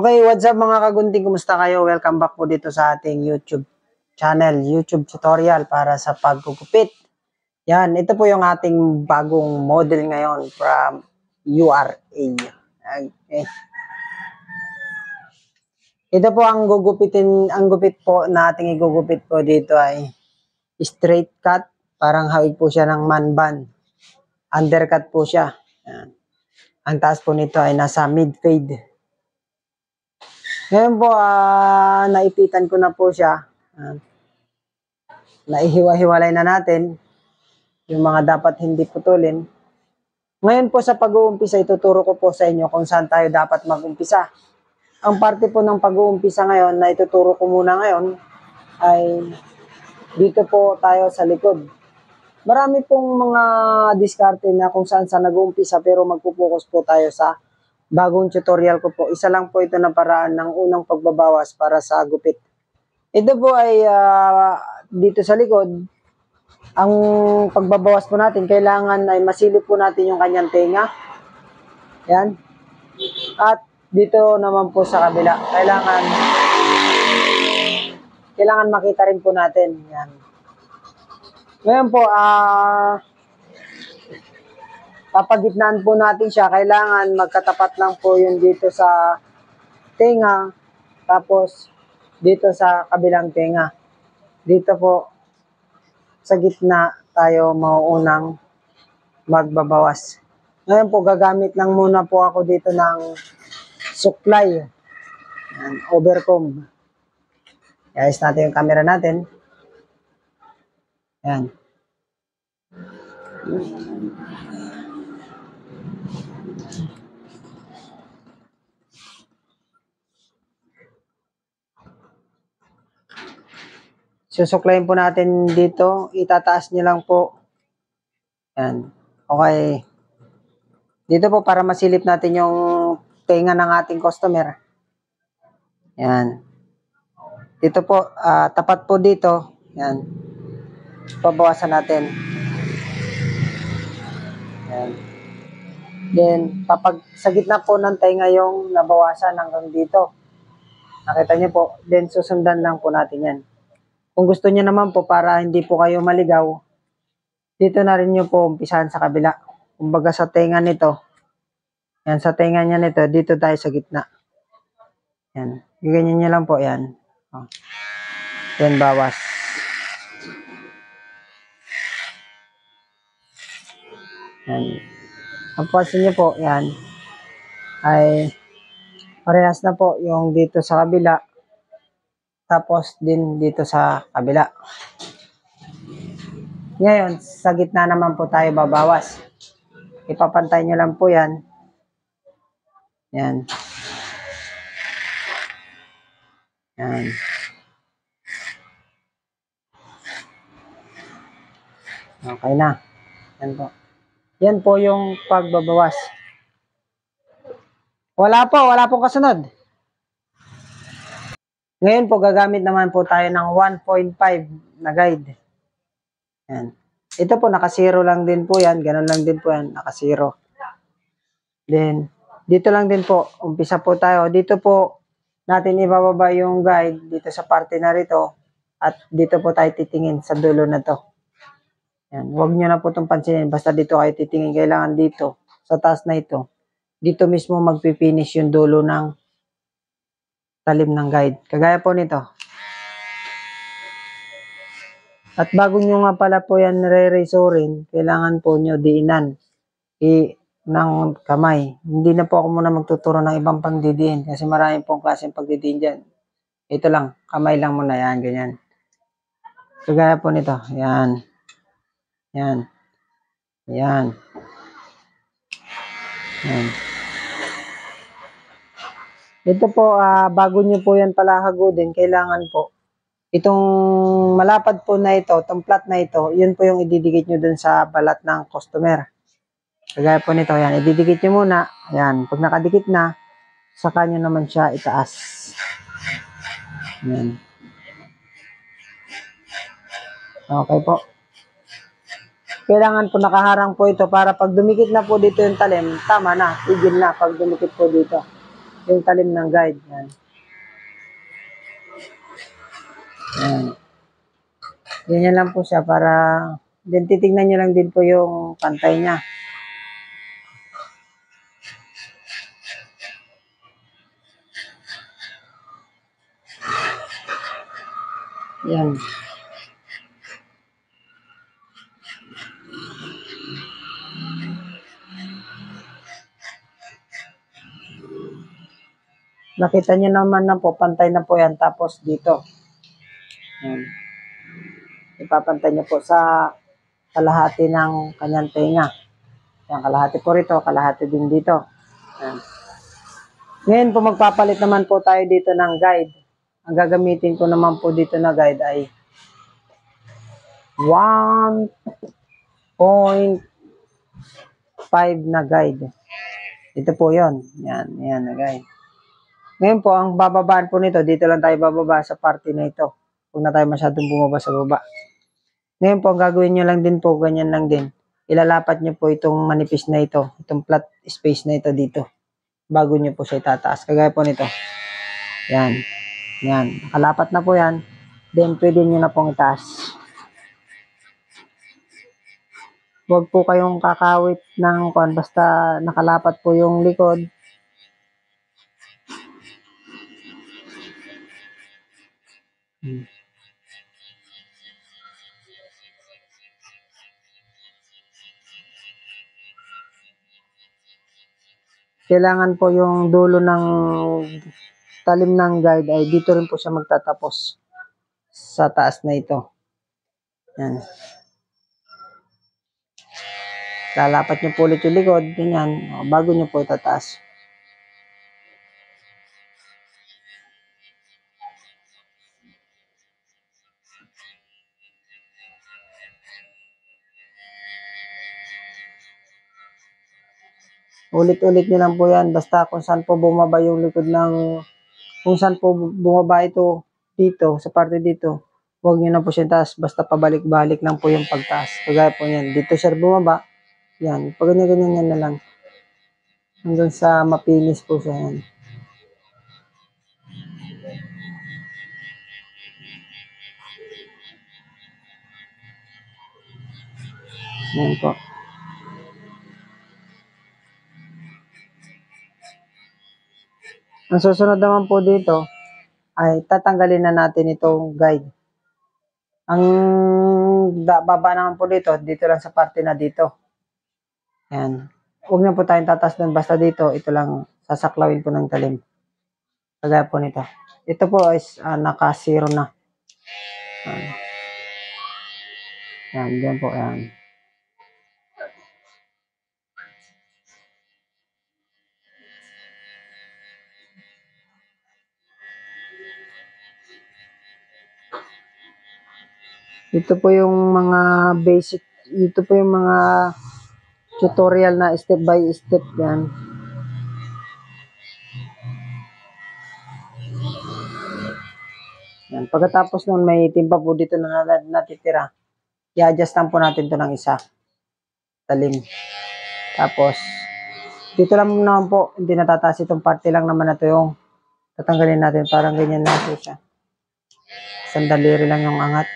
Okay, what's up mga kagunting? Kumusta kayo? Welcome back po dito sa ating YouTube channel, YouTube tutorial para sa paggugupit. Yan, ito po yung ating bagong model ngayon from URA. Okay. Ito po ang gupit po na ating igugupit po dito ay straight cut. Parang hawig po siya ng man bun. Undercut po siya. Yan. Ang taas po nito ay nasa mid fade. Ngayon po, naipitan ko na po siya. Naihiwa-hiwalay na natin yung mga dapat hindi putulin. Ngayon po sa pag-uumpisa, ituturo ko po sa inyo kung saan tayo dapat mag-umpisa. Ang parte po ng pag-uumpisa ngayon na ituturo ko muna ngayon ay dito po tayo sa likod. Marami pong mga diskarte na kung saan nag-uumpisa pero magpupokus po tayo sa bagong tutorial ko po. Isa lang po ito na paraan ng unang pagbabawas para sa gupit. Ito po ay dito sa likod. Ang pagbabawas po natin, kailangan ay masilip po natin yung kanyang tenga. Yan. At dito naman po sa kabila, kailangan makita rin po natin. Yan. Ngayon po, papagitnaan po natin siya, kailangan magkatapat lang po yun dito sa tenga, tapos dito sa kabilang tenga. Dito po, sa gitna tayo mauunang magbabawas. Ngayon po, gagamit lang muna po ako dito ng suklay, overcomb. Ayos natin yung camera natin. Yan. Susuklayin po natin dito. Itataas nyo lang po. Yan. Okay. Dito po para masilip natin yung tenga ng ating customer. Yan. Dito po, tapat po dito. Yan. Pabawasan natin. Yan. Then, sa gitna po ng tenga yung nabawasan hanggang dito. Nakita nyo po. Then, susundan lang po natin yan. Kung gusto niyo naman po para hindi po kayo maligaw, dito na rin niyo po umpisahan sa kabila. Kumbaga sa tenga nito, yan sa tenga niya nito, dito tayo sa gitna. Yan, ganyan niyo lang po yan. Yan, bawas. Yan. Ang pansin niyo po, yan, ay parehas na po yung dito sa kabila. Tapos din dito sa kabila. Ngayon, sa gitna naman po tayo babawas. Ipapantay nyo lang po yan. Yan. Yan. Okay na. Yan po. Yan po yung pagbabawas. Wala po kasunod. Ngayon po, gagamit naman po tayo ng 1.5 na guide. Yan. Ito po, naka-zero lang din po yan. Ganun lang din po yan, naka-zero. Then, dito lang din po, umpisa po tayo. Dito po, natin ibababa yung guide dito sa parte na rito. At dito po tayo titingin sa dulo na to. Yan. Huwag nyo na po itong pansinin. Basta dito kayo titingin. Kailangan dito, sa taas na ito. Dito mismo magpipinish yung dulo ng talim ng guide. Kagaya po nito. At bago nyo nga pala po yan re-razorin, kailangan po nyo diinan ng kamay. Hindi na po ako muna magtuturo ng ibang pangdidiin kasi marami pong klaseng pagdidiin dyan. Ito lang, kamay lang muna yan, ganyan. Kagaya po nito, yan. Yan. Yan. Yan. Ito po, bago nyo po yan pala hagudin, kailangan po, itong malapad po na ito, itong flat na ito, yun po yung ididikit nyo dun sa balat ng customer. Kagaya po nito, yan, ididikit nyo muna, yan, pag nakadikit na, saka nyo naman siya itaas. Yan. Okay po. Kailangan po nakaharang po ito para pag dumikit na po dito yung talim, tama na, tigil na pag dumikit po dito. yung talim ng guide. Yan. Yan. Ganyan lang po siya para din titignan nyo lang din po yung pantay niya. Yan. Nakita nyo naman na po, pantay na po yan. Tapos dito. Yan. Ipapantay nyo po sa kalahati ng kanyang tenga. Yan, kalahati po rito, kalahati din dito. Yan. Ngayon po magpapalit naman po tayo dito ng guide. Ang gagamitin ko naman po dito na guide ay 1.5 na guide. Ito po yon. Yan, yan na guide. Ngayon po, ang bababaan po nito, dito lang tayo bababa sa parte na ito. Huwag na tayo masyadong bumaba sa baba. Ngayon po, ang gagawin nyo lang din po, ganyan lang din. Ilalapat nyo po itong manipis na ito, itong flat space na ito dito. Bago nyo po siya itataas. Kagaya po nito. Yan. Yan. Nakalapat na po yan. Then, pwede nyo na pong itaas. Huwag po kayong kakawit ng kuan, basta nakalapat po yung likod. Kailangan po yung dulo ng talim ng guide ay dito rin po siya magtatapos sa taas na ito. Yan. Lalapat nyo po ulit yung likod, ganyan, bago nyo po itataas. Ulit-ulit nyo lang po yan, basta kung saan po bumaba yung likod ng, kung saan po bumaba ito dito, sa parte dito, huwag nyo na po siya taas, basta pabalik-balik lang po yung pagtaas. Kagaya po yan, dito siya bumaba, yan, pag ganyan-ganyan yan na lang. Hanggang sa mapinis po siya yan. Yan po. Ang susunod naman po dito, ay tatanggalin na natin itong guide. Ang baba naman po dito lang sa parte na dito. Yan. Huwag na po tayong tatas doon, basta dito, ito lang sasaklawin po ng talim. Kagaya po nito. Ito po is naka-zero na. Yan, yan po, yan. Ito po yung mga basic, ito po yung mga tutorial na step by step yan. Yan. Pagkatapos nun, may timpa po dito na natitira. I-adjust lang po natin to ng isa. Talim. Tapos, dito lang naman po, hindi natataas itong parte lang naman na to yung tatanggalin natin. Parang ganyan na po siya. Sandaliri lang yung angat.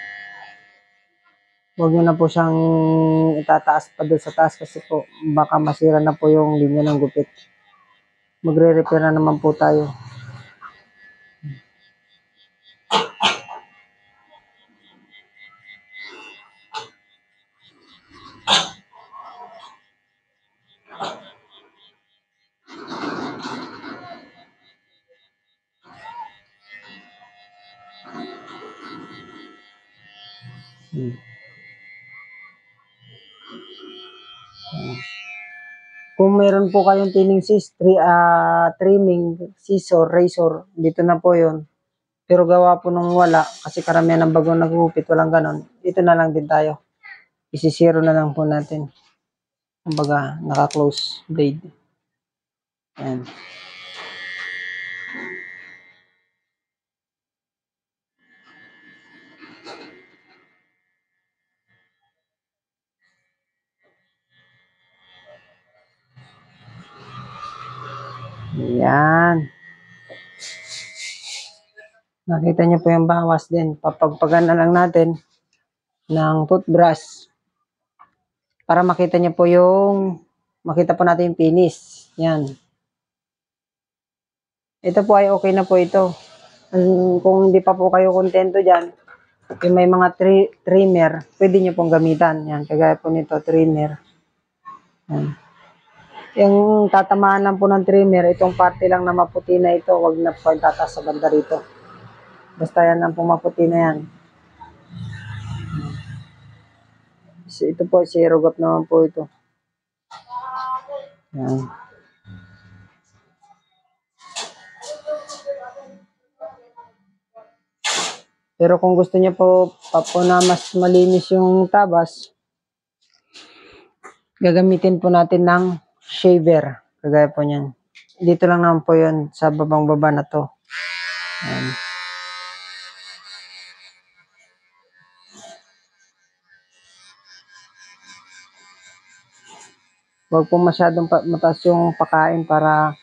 Huwag nyo na po siyang itataas pa doon sa taas kasi po baka masira na po yung linya ng gupit. Magre-repair na naman po tayo. Kung meron po kayong tining trimming, scissor, razor, dito na po yon. Pero gawa po nung wala, kasi karamihan ng bagong nagugupit, walang ganon. Dito na lang din tayo. Isisiro na lang po natin. Kumbaga, naka-close blade. Ayan. Ayan. Nakita niyo po yung bawas din. Papagpagan na lang natin ng toothbrush para makita niyo po makita po natin yung finish. Yan. Ito po ay okay na po ito. Kung hindi pa po kayo kontento dyan, yung may mga trimmer, pwede nyo pong gamitan. Yan, kagaya po nito, trimmer. Yan. Yung tatamaan lang po ng trimmer, itong parte lang na maputi na ito, wag na po tataas sa banda rito. Basta yan lang po maputi na yan. So, ito po, zero gap naman po ito. Yan. Pero kung gusto niyo po na mas malinis yung tabas, gagamitin po natin ng shaver. Kagaya po niyan. Dito lang naman po yun sa babang baba na to. Ayan. Huwag po masyadong mataas yung pakain para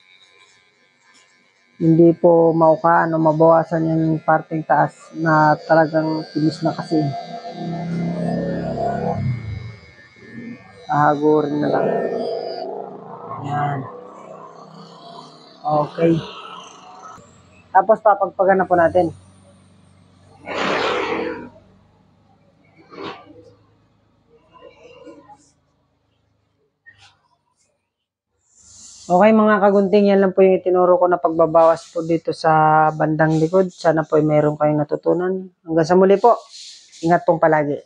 hindi po maukaan o mabawasan yung parteng taas na talagang tinis na kasi. Ahagurin na lang. Yan. Okay. Tapos papagpagan na po natin. Okay mga kagunting, yan lang po yung itinuro ko na pagbabawas po dito sa bandang likod. Sana po ay meron kayong natutunan. Hanggang sa muli po. Ingat pong palagi.